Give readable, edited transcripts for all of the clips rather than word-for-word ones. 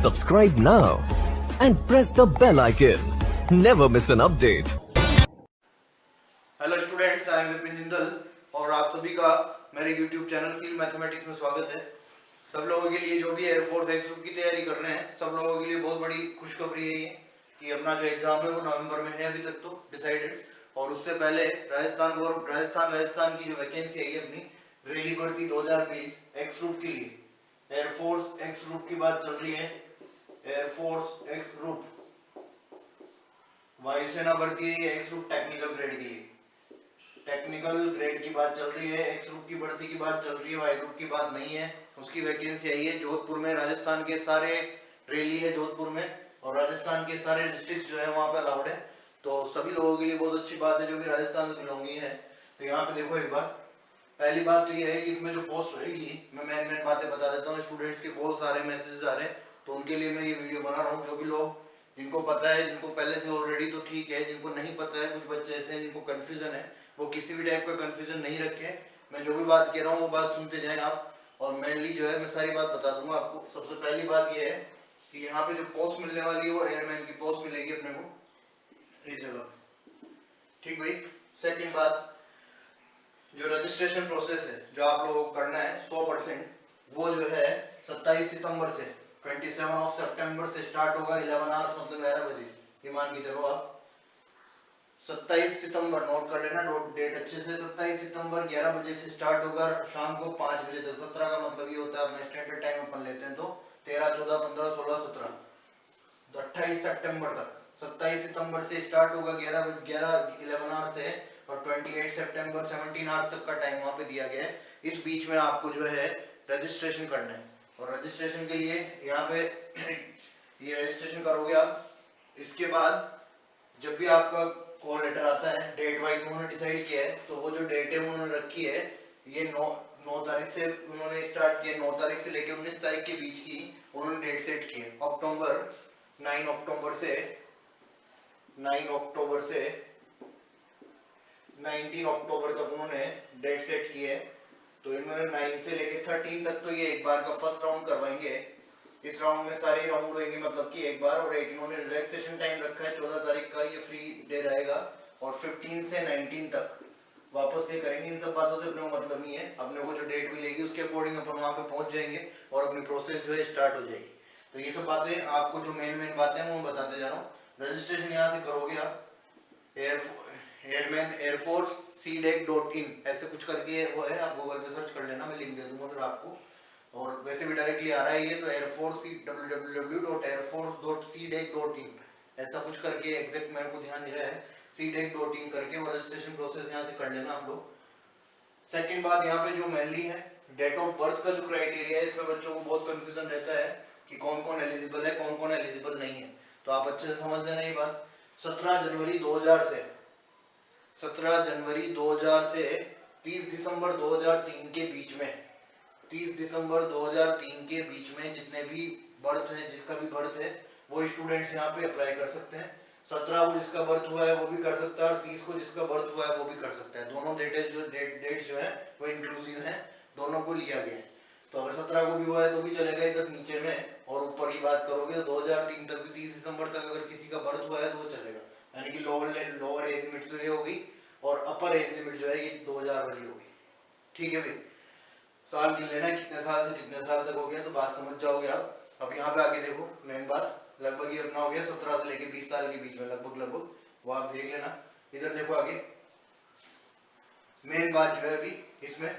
Subscribe now and press the bell icon. Never miss an update. Hello students, I am Vipin Jindal और आप सभी का मेरे यूट्यूब चैनल फील्ड मैथमेटिक्स में स्वागत है। सब लोगों के लिए जो भी एयरफोर्स एक्स की तैयारी कर रहे हैं, सब लोगों के लिए बहुत बड़ी खुशखबरी है ये कि अपना जो एग्जाम है वो नवंबर में है, अभी तक तो डिसाइडेड। और उससे पहले राजस्थान की जो वैकेंसी है अपनी रेली भर्ती 2020 एक्स ग्रुप के लिए, एयरफोर्स एक्स ग्रुप की बात चल रही है। एयरफोर्स एक्स ग्रुप वायुसेना भर्ती है, एक्स ग्रुप टेक्निकल ग्रेड के लिए, टेक्निकल ग्रेड की बात चल रही है। एक्स ग्रुप की भर्ती की बात चल रही है, वाई ग्रुप की बात नहीं है। उसकी वैकेंसी आई है जोधपुर में, राजस्थान के सारे रैली है जोधपुर में और राजस्थान के सारे डिस्ट्रिक्ट जो है वहाँ पे अलाउड है। तो सभी लोगों के लिए बहुत अच्छी बात है जो भी राजस्थान से बिलोंगिंग है। तो यहाँ पे देखो एक बार, पहली बात तो ये है कि इसमें जो पोस्ट रहेगी, मैं मेन बातें बता देता हूँ। स्टूडेंट्स के कॉल्स आ रहे हैं, मैसेजेस आ रहे हैं, तो उनके लिए मैं ये वीडियो बना रहा हूँ। जो भी लोग जिनको पता है, जिनको पहले से ऑलरेडी तो ठीक है, जिनको नहीं पता है, कुछ बच्चे ऐसे हैं जिनको कंफ्यूजन है, वो किसी भी टाइप का कंफ्यूजन नहीं रखें। मैं जो भी बात कह रहा हूँ वो बात सुनते जाएं आप, और मेनली जो है मैं सारी बात बता दूंगा आपको। सबसे पहली बात ये है कि यहाँ पे जो पोस्ट मिलने वाली है वो एयरमैन की पोस्ट मिलेगी अपने को इस जगह, ठीक भाई। सेकंड बात, जो रजिस्ट्रेशन प्रोसेस है जो आप लोगों को करना है 100%, वो जो है 27 सितंबर से 27 सितंबर से स्टार्ट होगा। 11 आवर्स मतलब 11 बजे, ये मान के चलो आप। 27 सितंबर नोट कर लेना, डेट अच्छे से। 27 सितंबर 11 बजे से स्टार्ट होगा, शाम को 5 बजे तक। 17 का मतलब ये होता है, अपना स्टैंडर्ड टाइम अपन लेते हैं तो 13, 14, 15, 16, 17, तो 28 सितंबर तक। 27 सितंबर से स्टार्ट होगा 11 आवर से, और 28 सितंबर 17 आवर्स तक का टाइम वहाँ पे दिया गया है। इस बीच में आपको जो है रजिस्ट्रेशन करना है, और रजिस्ट्रेशन के लिए यहाँ पे ये रजिस्ट्रेशन करोगे आप। इसके बाद जब भी आपका कॉल लेटर आता है, डेट वाइज उन्होंने डिसाइड किया है, तो वो जो डेट है उन्होंने रखी है, ये 9 तारीख से उन्होंने स्टार्ट किया। 9 तारीख से लेकर 19 तारीख के बीच की उन्होंने डेट सेट की है। 9 अक्टूबर से 19 अक्टूबर तक उन्होंने डेट सेट की है। तो इन्होंने 9 से लेकर 13 तक तो ये एक बार का फर्स्ट राउंड करवाएंगे। इस राउंड में सारे राउंड होंगे, मतलब कि एक बार। और एक इन्होंने रिलैक्सेशन टाइम रखा है 14 तारीख का, ये फ्री डे रहेगा। और 15 से 19 तक वापस से करेंगे। इन सब बातों से अपने को मतलब नहीं है, अपने को जो डेट मिलेगी उसके अकॉर्डिंग अपन वहां पे पहुंच जाएंगे और अपनी प्रोसेस जो है स्टार्ट हो जाएगी। तो ये सब बातें आपको, जो मेन बातें हैं वो बताते जा रहा हूँ। रजिस्ट्रेशन यहाँ से करोगे आप, एयरमैन एयरफोर्स CDEC.in ऐसे कुछ करके वो है, आप गूगल पे सर्च कर लेना, मैं लिंक दे दूंगा फिर आपको। और वैसे भी डायरेक्टली आ रहा है ये, तो एयरफोर्स www.airforce.cdec.in ऐसा कुछ करके, एग्जैक्ट मेरे को ध्यान नहीं रहा है, cdec.in करके वो रजिस्ट्रेशन प्रोसेस यहाँ से कर लेना आप लोग। सेकंड बात यहाँ पे जो मेनली है, डेट ऑफ बर्थ का जो क्राइटेरिया है, इसमें बच्चों को बहुत कंफ्यूजन रहता है कि कौन कौन एलिजिबल है, कौन कौन एलिजिबल नहीं है। तो आप अच्छे से समझ लेना ये बात। 17 जनवरी 2000 से 30 दिसंबर 2003 के बीच में, 30 दिसंबर 2003 के बीच में जितने भी बर्थ है, जिसका भी बर्थ है, वो स्टूडेंट्स यहाँ पे अप्लाई कर सकते हैं। 17 को जिसका बर्थ हुआ है वो भी कर सकता है, और 30 को जिसका बर्थ हुआ है वो भी कर सकता है। दोनों डेट्स जो है वो इंक्लूसिव है, दोनों को लिया गया है। तो अगर 17 को भी हुआ है तो भी चलेगा इधर नीचे में, और ऊपर की बात करोगे तो 2003 तक भी, 30 दिसंबर तक अगर किसी का बर्थ हुआ है तो वो चलेगा। यानी कि लोअर एज लिमिट तो ये हो गई, और अपर एज लिमिट जो है ये 2000 वाली होगी। ठीक है भाई, साल गिन लेना कितने साल से कितने साल तक हो गया, तो बात समझ जाओगे आप। अब यहाँ पे आगे देखो, मेन बात लगभग ये अपना हो गया 17 से लेके 20 साल के बीच में, लगभग वो आप देख लेना। इधर देखो आगे, मेन बात जो है अभी इसमें,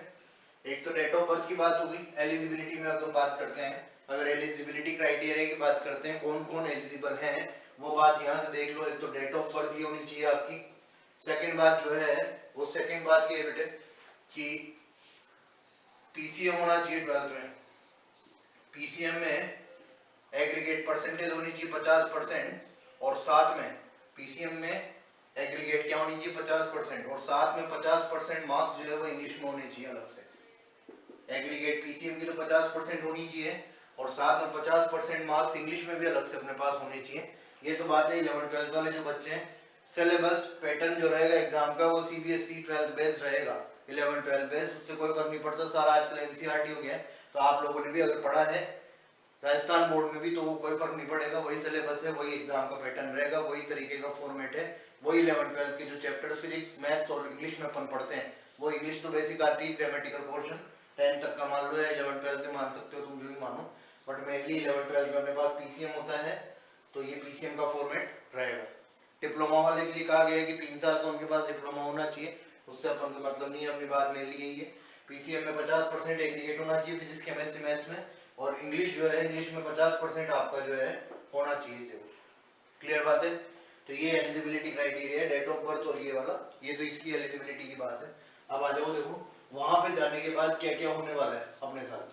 एक तो डेट ऑफ बर्थ की बात हो गई। एलिजिबिलिटी में अगर बात करते हैं, अगर एलिजिबिलिटी क्राइटेरिया की बात करते हैं, कौन कौन एलिजिबल हैं, वो बात यहाँ से देख लो। एक तो डेट ऑफ बर्थ ये होनी चाहिए आपकी। सेकंड बात जो है वो, सेकंड बात ये है बेटे कि पीसीएम होना चाहिए 12th में। पीसीएम में एग्रीगेट परसेंटेज होनी चाहिए 50%, और साथ में पीसीएम में एग्रीगेट क्या होनी चाहिए 50%, और साथ में 50% मार्क्स जो है वो इंग्लिश में होने चाहिए अलग से। एग्रीगेट पीसीएम की तो 50% होनी चाहिए, और साथ में 50% मार्क्स इंग्लिश में भी अलग से अपने पास होने चाहिए। ये तो बात है 11th 12th वाले जो बच्चे हैं। सिलेबस पैटर्न जो रहेगा एग्जाम का वो सीबीएसई 12th बेस्ड रहेगा, 11th 12th बेस्ड, उससे कोई फर्क नहीं पड़ता। सारा आजकल एनसीईआरटी हो गया है, तो आप लोगों ने भी अगर पढ़ा है राजस्थान बोर्ड में भी तो कोई फर्क नहीं पड़ेगा, वही सिलेबस है, वही एग्जाम का पैटर्न रहेगा, वही तरीके का फॉर्मेट है, वही 11th-12th के जो चैप्टर्स फिजिक्स मैथ्स और इंग्लिश में अपन पढ़ते हैं, वो इंग्लिश तो बेसिक आती है, ग्रामेटिकल पोर्शन 10th तक का मान लो या 11th-12th में मान सकते हो तुम जो भी मानो, बट मेनली 11th-12th में अपने पास पीसीएम होता है, तो ये पीसीएम का फॉर्मेट रहेगा। डिप्लोमा वाले के लिए कहा गया है कि 3 साल का उनके पास डिप्लोमा होना चाहिए, उससे अपन को मतलब नहीं है, अपनी बात मेनली यही है। पीसीएम में 50% एग्रीगेट होना चाहिए फिजिक्स केमिस्ट्री मैथ्स में, और इंग्लिश जो है इंग्लिश में 50% आपका जो है होना चाहिए इससे। क्लियर बात है? तो ये एलिजिबिलिटी क्राइटेरिया है, डेट ऑफ बर्थ और ये वाला, ये तो इसकी एलिजिबिलिटी की बात है। अब आ जाओ, देखो वहां पे जाने के बाद क्या क्या होने वाला है अपने साथ।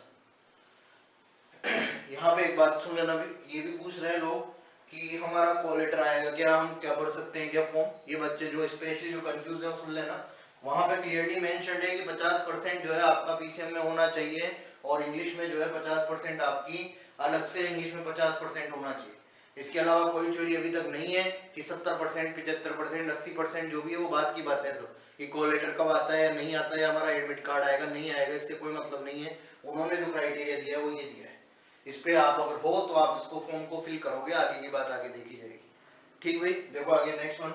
यहाँ पे एक बात सुन लेना भी, ये भी पूछ रहे हैं लोग कि हमारा कॉल लेटर आएगा क्या, हम क्या भर सकते हैं क्या फॉर्म, ये बच्चे जो स्पेशली जो कंफ्यूज है सुन लेना। वहां पे क्लियरली मेंशन्ड है कि 50% जो है आपका पीसीएम में होना चाहिए, और इंग्लिश में जो है 50% आपकी अलग से इंग्लिश में 50% होना चाहिए। इसके अलावा कोई चोरी अभी तक नहीं है कि 70%, 75%, 80% जो भी है वो बात की बात है सब, कि कॉल लेटर कब आता है या नहीं आता है, हमारा एडमिट कार्ड आएगा नहीं आएगा, इससे कोई मतलब नहीं है। उन्होंने जो क्राइटेरिया दिया है वो ये दिया है, इस पे आप अगर हो तो आप इसको फॉर्म को फिल करोगे, आगे की बात आगे देखी जाएगी। ठीक भाई, देखो आगे नेक्स्ट वन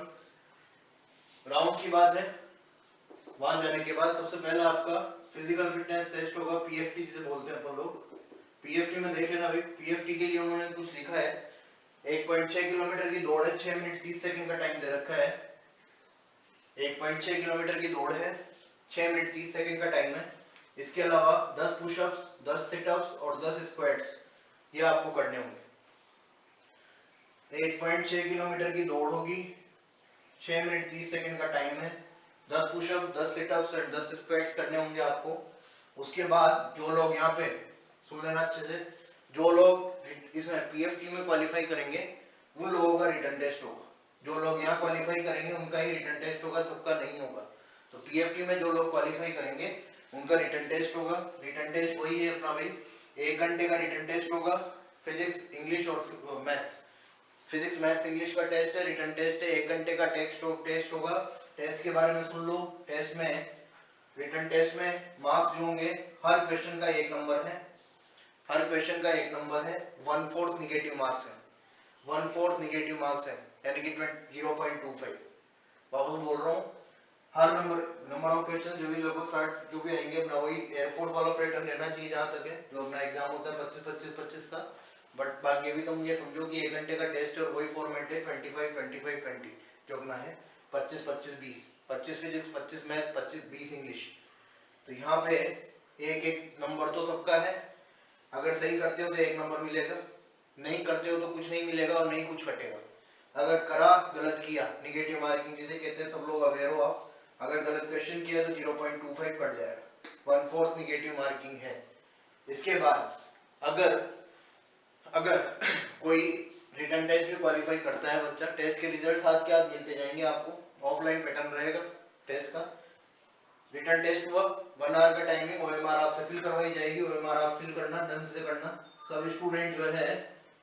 राउंड्स की बात है। वहां जाने के बाद सबसे पहला आपका फिजिकल फिटनेस टेस्ट होगा, पीएफटी जिसे बोलते हैं अपन लोग। पीएफटी में देख लेना भाई, पीएफटी के लिए उन्होंने कुछ लिखा है, 1.6 किलोमीटर की दौड़ है, 6 मिनट 30 सेकंड का टाइम दे रखा है। 1.6 किलोमीटर की दौड़ है, 6 मिनट 30 सेकंड का टाइम है। इसके अलावा 10 पुशअप्स, 10 सिटअप्स और 10 स्क्वाट्स ये आपको करने होंगे। 1.6 किलोमीटर की दौड़ होगी, 6 मिनट 30 सेकंड का टाइम है, 10 पुशअप, 10 सिटअप्स और 10 स्क्वाट्स करने होंगे आपको। उसके बाद जो लोग यहाँ पे सुन लेना अच्छे से, जो लोग इसमें पीएफटी में क्वालिफाई करेंगे उन लोगों का रिटर्न टेस्ट होगा। जो लोग यहाँ क्वालिफाई करेंगे उनका ही रिटर्न टेस्ट होगा, सबका नहीं होगा। तो पीएफटी में जो लोग क्वालिफाई करेंगे उनका रिटर्न टेस्ट होगा। रिटर्न टेस्ट वही है अपना भाई, 1 घंटे का रिटर्न टेस्ट होगा, फिजिक्स इंग्लिश और मैथ्स, फिजिक्स मैथ्स इंग्लिश का टेस्ट है, रिटर्न टेस्ट है, 1 घंटे का टेस्ट होगा। टेस्ट के बारे में सुन लो, टेस्ट में रिटर्न टेस्ट में मार्क्स जो होंगे, हर क्वेश्चन का 1 नंबर है, हर क्वेश्चन का 1 नंबर है, 1/4 निगेटिव मार्क्स है, 1/4 निगेटिव मार्क्स है, यानी कि 0.25। वापस बोल रहा हूँ, हर नंबर ऑफ क्वेश्चन जो भी लगभग 60 जो भी आएंगे अपना वही एयरफोर्स वाला पैटर्न रहना चाहिए जहाँ तक है, जो अपना एग्जाम होता है 25-25-25 का। बट बाकी ये भी तुम ये समझो कि 1 घंटे का टेस्ट है और वही फॉर्मेट है 25-25-20 जो अपना है 25-25-20, 25 फिजिक्स, 25 मैथ्स, 25-20 इंग्लिश। तो यहाँ पे एक नंबर तो सबका है, अगर सही करते हो तो 1 नंबर मिलेगा, नहीं करते हो तो कुछ नहीं मिलेगा और नहीं कुछ कटेगा। अगर करा गलत किया, निगेटिव मार्किंग जिसे कहते हैं, सब लोग अवेयर हो आप, अगर गलत क्वेश्चन किया तो 0.25 कट जाएगा, 1/4 निगेटिव मार्किंग है। इसके बाद अगर कोई रिटर्न टेस्ट में क्वालिफाई करता है बच्चा, टेस्ट के रिजल्ट साथ के साथ मिलते जाएंगे आपको, ऑफलाइन पैटर्न रहेगा टेस्ट का। रिटर्न टेस्ट हुआ, 1 आवर का टाइमिंग, ओएमआर आपसे फिल करवाई जाएगी, ओएमआर आप फिल करना, ढंग से करना, सब स्टूडेंट जो है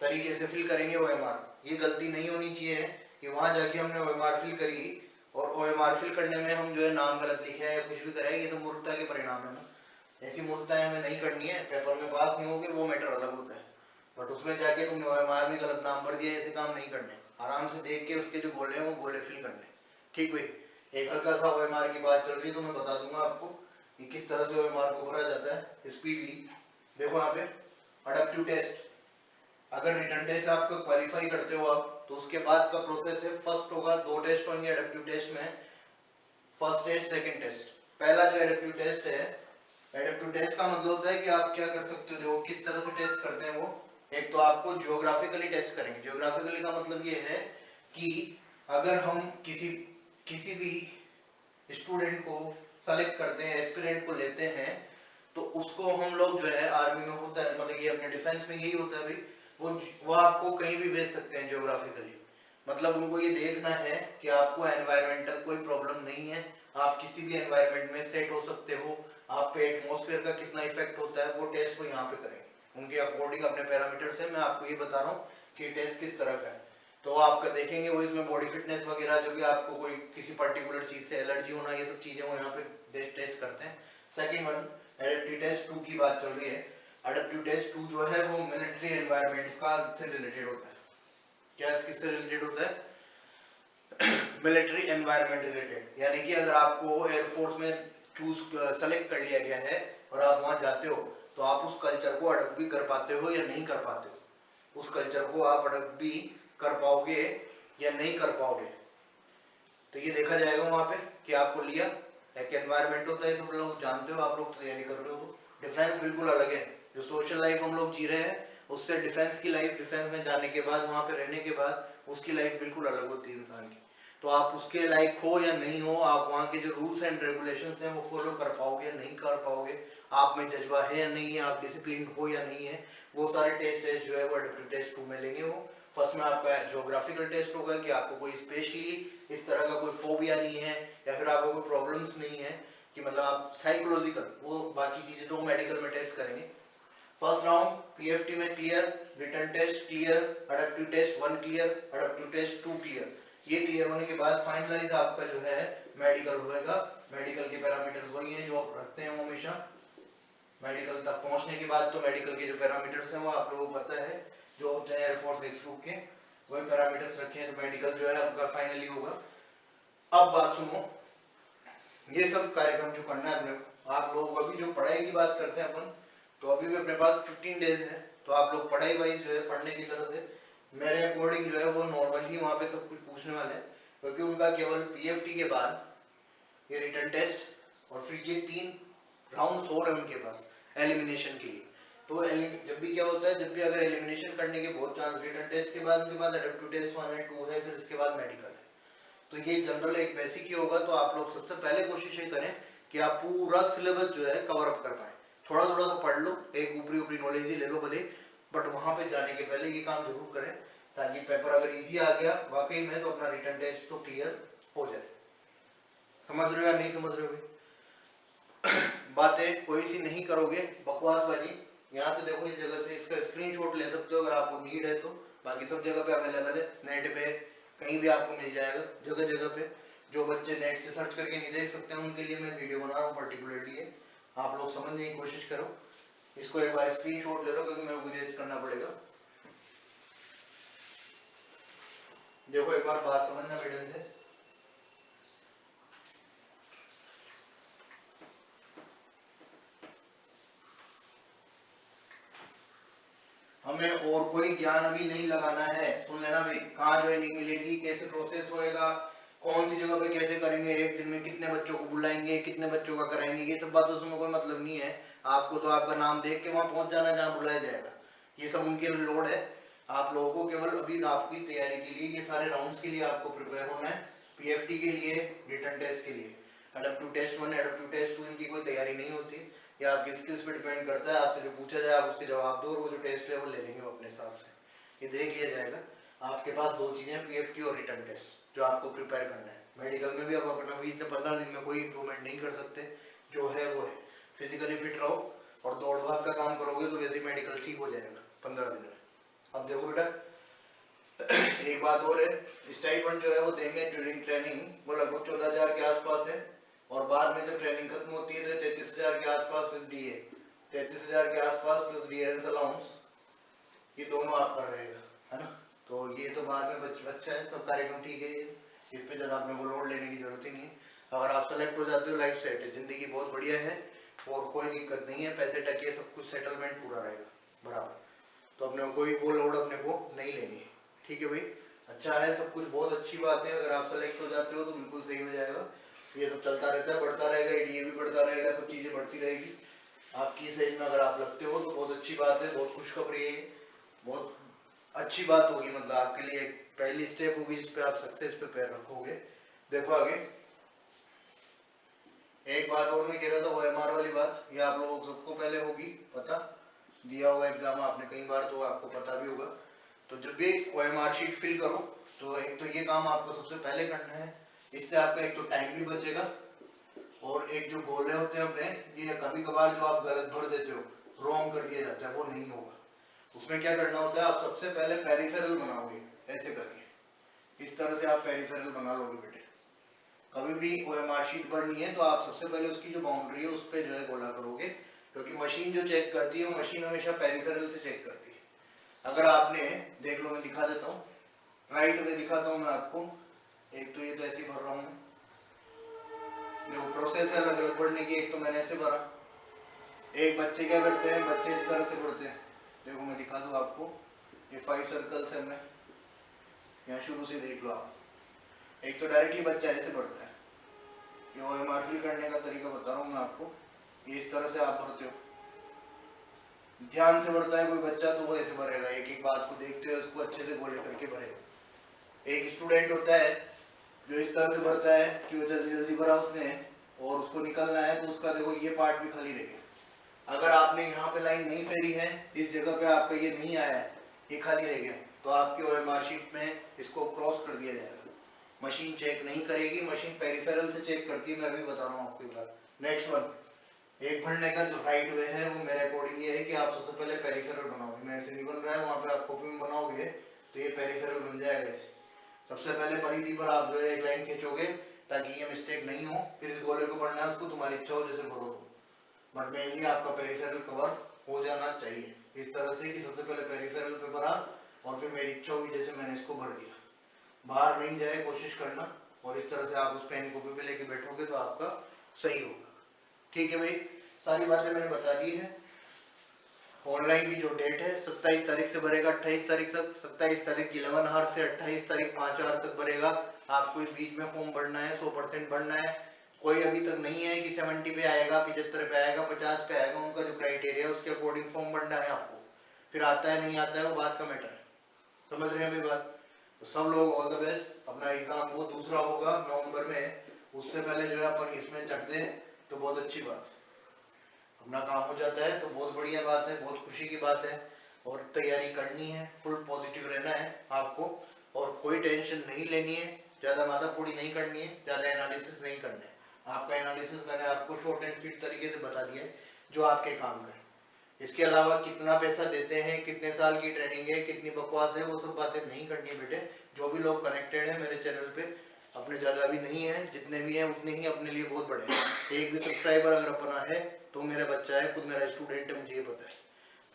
तरीके से फिल करेंगे ओएमआर। ये गलती नहीं होनी चाहिए कि वहां जाके हमने ओएमआर फिल करी और ओएमआर फिल करने में हम जो है नाम गलत लिखे है या कुछ भी करें, ये सब मूर्खता के परिणाम है ना, ऐसी मूर्खताएं हमें नहीं करनी है। पेपर में पास नहीं होगे वो मैटर अलग होता है, बट उसमें जाके तुमने ओएमआर में गलत नाम भर दिया, ऐसे काम नहीं करने, आराम से देख के उसके जो गोले हैं वो गोले फिल करने। ठीक भाई, एक हल्का सा ओएमआर की बात चल रही है तो मैं बता दूंगा आपको कि किस तरह से ओएमआर को भरा जाता है स्पीडली। देखो यहाँ पे अडप्टिव टेस्ट, अगर रिटर्न टेस्ट आपको क्वालिफाई करते हो आप, तो उसके बाद का प्रोसेस है, फर्स्ट होगा, 2 टेस्ट होंगे एडप्टिव टेस्ट में, फर्स्ट टेस्ट, सेकंड टेस्ट। पहला जो एडप्टिव टेस्ट है, एडप्टिव टेस्ट का मतलब होता है कि आप क्या कर सकते हो, देखो किस तरह से टेस्ट करते हैं वो। एक तो आपको जियोग्राफिकली टेस्ट करेंगे, जियोग्राफिकली का मतलब ये है कि अगर हम किसी भी स्टूडेंट को सेलेक्ट करते हैं, एस्पिरेंट को लेते हैं, तो उसको हम लोग जो है आर्मी में होता है, मतलब ये अपने डिफेंस में यही होता है भाई, वो आपको कहीं भी भेज सकते हैं जियोग्राफिकली। मतलब उनको ये देखना है कि आपको एनवायरमेंटल कोई प्रॉब्लम नहीं है, आप किसी भी एनवायरमेंट में सेट हो सकते हो, आप पे एटमॉस्फेयर का कितना इफेक्ट होता है, वो टेस्ट वो यहाँ पे करेंगे उनके अकॉर्डिंग, अपने पैरामीटर से। मैं आपको ये बता रहा हूँ कि टेस्ट किस तरह का है, तो आपका देखेंगे वो इसमें बॉडी फिटनेस वगैरह, जो भी आपको कोई किसी पर्टिकुलर चीज से एलर्जी होना, ये सब चीजें वो यहाँ पे टेस्ट करते हैं। सेकंड वन एडप्टिव टेस्ट 2 की बात चल रही है। एडेप्टिव टेस्ट 2 जो है वो मिलिट्री एनवायरनमेंट का से रिलेटेड होता है। क्या किससे रिलेटेड होता है? मिलिट्री एनवायरनमेंट रिलेटेड, यानी कि अगर आपको एयरफोर्स में सेलेक्ट कर लिया गया है और आप वहां जाते हो तो आप उस कल्चर को अडॉप्ट भी कर पाते हो या नहीं कर पाते हो, उस कल्चर को आप अडॉप्ट भी कर पाओगे या नहीं कर पाओगे। तो ये देखा जाएगा वहां पे कि आपको लिया एक एनवायरनमेंट होता है, सब लोग जानते हो, आप लोग तैयारी कर रहे हो। तो डिफेंस बिल्कुल अलग है, जो सोशल लाइफ हम लोग जी रहे हैं उससे डिफेंस की लाइफ, डिफेंस में जाने के बाद वहां पे रहने के बाद उसकी लाइफ बिल्कुल अलग होती है इंसान की। तो आप उसके लायक हो या नहीं हो, आप वहाँ के जो रूल्स एंड रेगुलेशंस हैं वो फॉलो कर पाओगे या नहीं कर पाओगे, आप में जज्बा है या नहीं है, आप डिसिप्लिन हो या नहीं है, वो सारे टेस्ट जो है वो एडेप्टिव टेस्ट 2 में लेंगे। वो फर्स्ट में आपका ज्योग्राफिकल टेस्ट होगा कि आपको कोई स्पेशली इस तरह का कोई फोबिया नहीं है या फिर आपको कोई प्रॉब्लम्स नहीं है, कि मतलब आप साइकोलॉजिकल, वो बाकी चीजें तो मेडिकल में टेस्ट करेंगे। फर्स्ट राउंड पीएफटी में clear, written test clear, adaptive test 1 clear, adaptive test 2 clear. ये क्लियर होने के बाद फाइनलाइज आपका जो है मेडिकल होएगा। मेडिकल के पैरामीटर्स वही हैं जो रखते हैं वो हमेशा। मेडिकल तक पहुंचने के बाद तो मेडिकल के जो पैरामीटर्स हैं वो आप लोगों को पता है, जो होते हैं एयरफोर्स एक्सग्रुप के, वही पैरामीटर्स रखे हैं। तो मेडिकल जो है आपका फाइनली होगा। अब बात सुनो, ये सब कार्यक्रम जो करना है अपने, आप लोग अभी जो पढ़ाई की बात करते हैं अपन, तो अभी भी अपने पास 15 डेज है, तो आप लोग पढ़ाई वाइज जो है पढ़ने की तरह से मेरे अकॉर्डिंग जो है वो नॉर्मल ही वहाँ पे सब कुछ पूछने वाले हैं, क्योंकि उनका केवल पीएफटी के बाद ये रिटन टेस्ट और फिर ये 3 राउंड्स और है उनके पास एलिमिनेशन के लिए। तो जब भी क्या होता है, जब भी अगर एलिमिनेशन करने के बहुत चांस, रिटन टेस्ट के बाद उनके पास एडेप्टिव टेस्ट 1 है, 2 है, फिर इसके बाद मेडिकल है। तो ये जनरल एक बेसिक ही होगा। तो आप लोग सबसे पहले कोशिश ये करें कि आप पूरा सिलेबस जो है कवर अप कर पाए। थोड़ा थोड़ा तो पढ़ लो, एक ऊपरी ऊपरी नॉलेज ही ले लो भले, बट वहां पे जाने के पहले ये काम जरूर करें, ताकि पेपर अगर इजी आ गया वाकई में तो अपना रिटन टेस्ट तो क्लियर हो जाए। समझ रहे हो या नहीं समझ रहे हो? बातें कोई सी नहीं करोगे बकवासबाजी। यहाँ से देखो, इस जगह से इसका स्क्रीनशॉट ले सकते हो अगर आपको नीड है तो, बाकी सब जगह पे अवेलेबल है, नेट पे कहीं भी आपको मिल जाएगा, जगह जगह पे। जो बच्चे नेट से सर्च करके नहीं देख सकते हैं उनके लिए मैं वीडियो बना रहा हूँ पर्टिकुलरली। आप लोग समझने की कोशिश करो, इसको एक बार स्क्रीनशॉट ले लो क्योंकि मेरे को गुरेज करना पड़ेगा। देखो एक बार बात समझना बेटे से। हमें और कोई ज्ञान अभी नहीं लगाना है, सुन लेना भाई। कहाँ ज्वाइनिंग मिलेगी, कैसे प्रोसेस होएगा, कौन सी जगह पे कैसे करेंगे, एक दिन में कितने बच्चों को बुलाएंगे, कितने बच्चों का कराएंगे, ये सब बातों से कोई मतलब नहीं है। आपको तो आपका नाम देख के वहां पहुंच जाना जहाँ बुलाया जाएगा, ये सब उनके लोड है। आप लोगों को केवल अभी आपकी तैयारी के लिए, ये सारे राउंड्स के लिए आपको प्रिपेयर होना है। पीएफटी के लिए, रिटन टेस्ट के लिए, एडेप्टिव टेस्ट 1, एडेप्टिव टेस्ट 2 इनकी कोई तैयारी नहीं होती, या आपकी स्किल्स पे डिपेंड करता है। आपसे जो पूछा जाए आप उसके जवाब दो, और वो जो टेस्ट है वो ले लेंगे वो अपने हिसाब से, ये देख लिया जाएगा। आपके पास 2 चीज़ें, पीएफटी और रिटन टेस्ट, जो आपको प्रिपेयर करना है। मेडिकल में भी आप अपना 20 से 15 दिन में कोई इंप्रूवमेंट नहीं कर सकते, जो है वो है। फिजिकली फिट रहो और दौड़ भाग का काम करोगे तो वैसे मेडिकल ठीक हो जाएगा 15 दिन में। अब देखो बेटा, एक बात और है, स्टाइपेंड जो है वो देंगे ड्यूरिंग ट्रेनिंग, वो लगभग 14,000 के आसपास है, और बाद में जब ट्रेनिंग खत्म होती है तो 33,000 के आसपास प्लस डीए, 33,000 के आसपास प्लस डियरेंस अलाउंस, ये दोनों आपका रहेगा, है ना। तो ये तो बाद में अच्छा है, सब कार्यक्रम ठीक है, इस पे ज़्यादा अपने को लोड लेने की जरूरत ही नहीं है। अगर आप सेलेक्ट हो जाते हो, लाइफ सेट है, जिंदगी बहुत बढ़िया है और कोई दिक्कत नहीं है, पैसे टके सब कुछ सेटलमेंट पूरा रहेगा बराबर। तो अपने को कोई वो लोड अपने को नहीं लेनी है, ठीक है भाई। अच्छा है, सब कुछ बहुत अच्छी बात है। अगर आप सेलेक्ट हो जाते हो तो बिल्कुल सही हो जाएगा, ये सब चलता रहता है, बढ़ता रहेगा, एडीए भी बढ़ता रहेगा, सब चीज़ें बढ़ती रहेगी। आपकी सही में अगर आप लगते हो तो बहुत अच्छी बात है, बहुत खुशखबरी है, बहुत अच्छी बात होगी, मतलब आपके लिए एक पहली स्टेप होगी जिस पे आप सक्सेस पे पैर रखोगे। देखो आगे एक बात और मैं कह रहा था, ओएमआर वाली बात, ये आप लोगों को सबको पहले होगी पता, दिया होगा एग्जाम आपने कई बार, तो आपको पता भी होगा। तो जब भी ओएमआर शीट फिल करो तो एक तो ये काम आपको सबसे पहले करना है, इससे आपका एक तो टाइम भी बचेगा, और एक जो गोले होते हैं अपने, ये कभी कभार जो आप गलत भर देते हो, रॉन्ग कर दिया जाता है, वो नहीं होगा। उसमें क्या करना होता है, आप सबसे पहले पेरिफेरल बनाओगे, ऐसे करके इस तरह से आप पेरिफेरल बना लोगे बेटे। कभी भी ओएमआर शीट भरनी है तो आप सबसे पहले उसकी जो बाउंड्री है उस पर जो है गोला करोगे, क्योंकि मशीन जो चेक करती है वो मशीन हमेशा पेरिफेरल से चेक करती है। अगर आपने देख लो, मैं दिखा देता हूँ, राइट वे दिखाता हूँ मैं आपको। एक तो ये तो ऐसे ही भर रहा हूँ, देखो प्रोसेस है अलग अलग बढ़ने की। एक तो मैंने ऐसे भरा, एक बच्चे क्या करते हैं, बच्चे इस तरह से बढ़ते हैं। देखो मैं दिखा दूँ आपको, ये 5 सर्कल्स है, मैं यहाँ शुरू से देख लो आप। एक तो डायरेक्टली बच्चा ऐसे बढ़ता है, ये OMR फिल करने का तरीका बता रहा हूँ मैं आपको। ये इस तरह से आप भरते हो, ध्यान से बढ़ता है कोई बच्चा तो वो ऐसे भरेगा, एक एक बात को देखते हुए उसको अच्छे से गोले करके भरेगा। एक स्टूडेंट होता है जो इस तरह से भरता है कि वो जल्दी जल्दी भरा उसने और उसको निकलना है, तो उसका देखो ये पार्ट भी खाली रहेगा। अगर आपने यहाँ पे लाइन नहीं फेरी है, इस जगह पे आपका ये नहीं आया है, ये खाली रह गया, तो आपके OMR शीट में इसको क्रॉस कर दिया जाएगा। मशीन चेक नहीं करेगी, मशीन पेरिफेरल से चेक करती है। मैं अभी बता रहा हूँ आपको एक बात। नेक्स्ट वन, एक भरने का जो राइट वे है वो मेरे अकॉर्डिंग ये है कि आप सबसे पहले पेरिफेरल बनाओगे। मेरे से नहीं बन रहा है, वहाँ पे आप कॉपी में बनाओगे तो ये पेरिफेरल बन जाएगा ऐसे। सबसे पहले परिधि पर आप जो है एक लाइन खींचोगे ताकि ये मिस्टेक नहीं हो, फिर इस गोले को पढ़ना है, उसको तुम्हारी इच्छा हो जैसे भरो तुम, बट मेनली आपका पेरिफेरल कवर हो जाना चाहिए इस तरह से कि सबसे पहले पेरिफेरल पे भरा और फिर मेरी इच्छा हुई जैसे मैंने इसको भर दिया, बाहर नहीं जाए कोशिश करना। और इस तरह से आप उस पेन कॉपी पे लेके बैठोगे तो आपका सही होगा। ठीक है भाई, सारी बातें मैंने बता दी है। ऑनलाइन की जो डेट है 27 तारीख से भरेगा 28 तारीख तक। 27 तारीख 11 आवर से 28 तारीख 5 आवर तक भरेगा। आपको इस बीच में फॉर्म भरना है, 100% भरना है। कोई अभी तक नहीं है कि 70 पे आएगा, 75 पे आएगा, 50 पे आएगा, उनका जो क्राइटेरिया है उसके अकॉर्डिंग फॉर्म भरना है आपको। फिर आता है नहीं आता है वो बात का मैटर है, समझ रहे हैं भाई बात। तो सब लोग ऑल द बेस्ट। अपना एग्जाम वो दूसरा होगा नवंबर में, उससे पहले जो है अपन इसमें चढ़ दें तो बहुत अच्छी बात, अपना काम हो जाता है तो बहुत बढ़िया बात है, बहुत खुशी की बात है। और तैयारी करनी है, फुल पॉजिटिव रहना है आपको, और कोई टेंशन नहीं लेनी है, ज़्यादा माथापूरी नहीं करनी है, ज़्यादा एनालिसिस नहीं करना है। आपका एनालिसिस मैंने आपको शॉर्ट एंड स्वीट तरीके से बता दिया है जो आपके काम का है। इसके अलावा कितना पैसा देते हैं, कितने साल की ट्रेनिंग है, कितनी बकवास है, वो सब बातें नहीं करनी है बेटे। जो भी लोग कनेक्टेड हैं मेरे चैनल पे, अपने ज़्यादा भी नहीं है, जितने भी हैं उतने ही अपने लिए बहुत बड़े हैं। एक भी सब्सक्राइबर अगर अपना है तो मेरा बच्चा है, खुद मेरा स्टूडेंट है, मुझे ये पता है।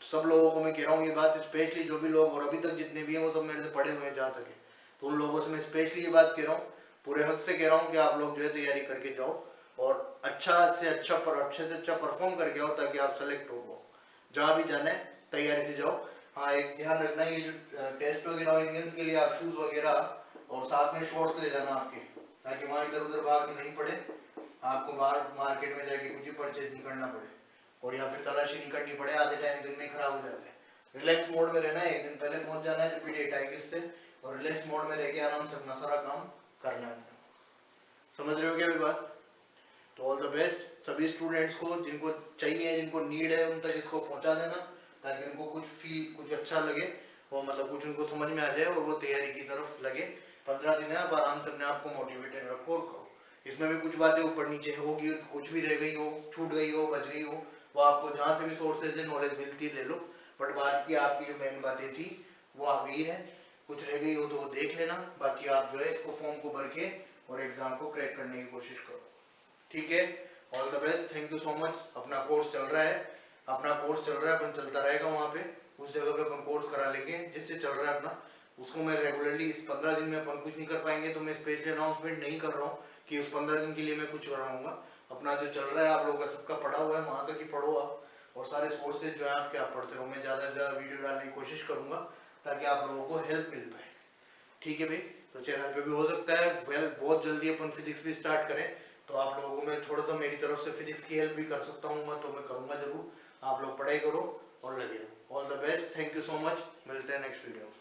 सब लोगों को मैं कह रहा हूँ ये बात, स्पेशली जो भी लोग और अभी तक जितने भी हैं वो सब मेरे से पढ़े हुए हैं जहाँ तक है, तो उन लोगों से मैं स्पेशली ये बात कह रहा हूँ, पूरे हक से कह रहा हूँ कि आप लोग जो है तैयारी करके जाओ और अच्छे से अच्छा परफॉर्म करके आओ ताकि आप सेलेक्ट हो पाओ। जहाँ भी जाना है तैयारी से जाओ। हाँ, एक ध्यान रखना, ये जो टेस्ट वगैरह होंगे उनके लिए आप शूज़ वगैरह और साथ में शॉर्ट्स ले जाना आपके, ताकि वहाँ इधर उधर भाग नहीं पड़े, आपको बाहर मार्केट में जाके कुछ ही परचेज नहीं करना पड़े और या फिर तलाशी नहीं करनी पड़े, आधे टाइम दिन में खराब हो जाता है। रिलैक्स मोड में रहना है, एक दिन पहले पहुंच जाना है जब भी डेट आएगी उससे, और रिलैक्स मोड में रह के आराम से अपना सारा काम करना है। समझ रहे हो क्या अभी बात। तो ऑल द बेस्ट सभी स्टूडेंट्स को, जिनको चाहिए, जिनको नीड है, उन तक इसको पहुंचा देना ताकि उनको कुछ अच्छा लगे और मतलब कुछ उनको समझ में आ जाए और वो तैयारी की तरफ लगे। 15 दिन है, आप आराम से अपने आप को मोटिवेटेड रखो और करो। इसमें भी कुछ बातें ऊपर नीचे होगी, कुछ भी रह गई हो, छूट गई हो, बच गई हो, वो आपको जहाँ से भी सोर्सेज से नॉलेज मिलती है ले लो, बट बात की आपकी जो मेन बातें थी वो आ गई है। कुछ रह गई हो तो वो देख लेना, बाकी आप जो है इसको फॉर्म को भर के और एग्जाम को क्रैक करने की कोशिश करो। ठीक है, all the best, thank you so much. अपना कोर्स चल रहा है, अपन चलता रहेगा वहाँ पे, उस जगह पे अपन कोर्स करा लेंगे जिससे चल रहा है अपना, उसको मैं रेगुलरली इस 15 दिन में अपन कुछ नहीं कर पाएंगे तो मैं स्पेशली अनाउंसमेंट नहीं कर रहा हूँ कि उस 15 दिन के लिए मैं कुछ कराऊंगा। अपना जो चल रहा है आप लोगों का सबका पढ़ा हुआ है, वहाँ तक ही पढ़ो आप, और सारे सोर्सेज जो है आपके आप पढ़ते रहो। मैं ज़्यादा से ज़्यादा वीडियो डालने की कोशिश करूँगा ताकि आप लोगों को हेल्प मिल पाए। ठीक है भाई, तो चैनल पे भी हो सकता है बहुत जल्दी अपन फिजिक्स भी स्टार्ट करें, तो आप लोगों को मैं थोड़ा सा मेरी तरफ से फिजिक्स की हेल्प भी कर सकता हूँ, मैं तो मैं करूँगा जरूर। आप लोग पढ़ाई करो और लगे रहो। All the best, thank you so much, मिलते हैं नेक्स्ट वीडियो में।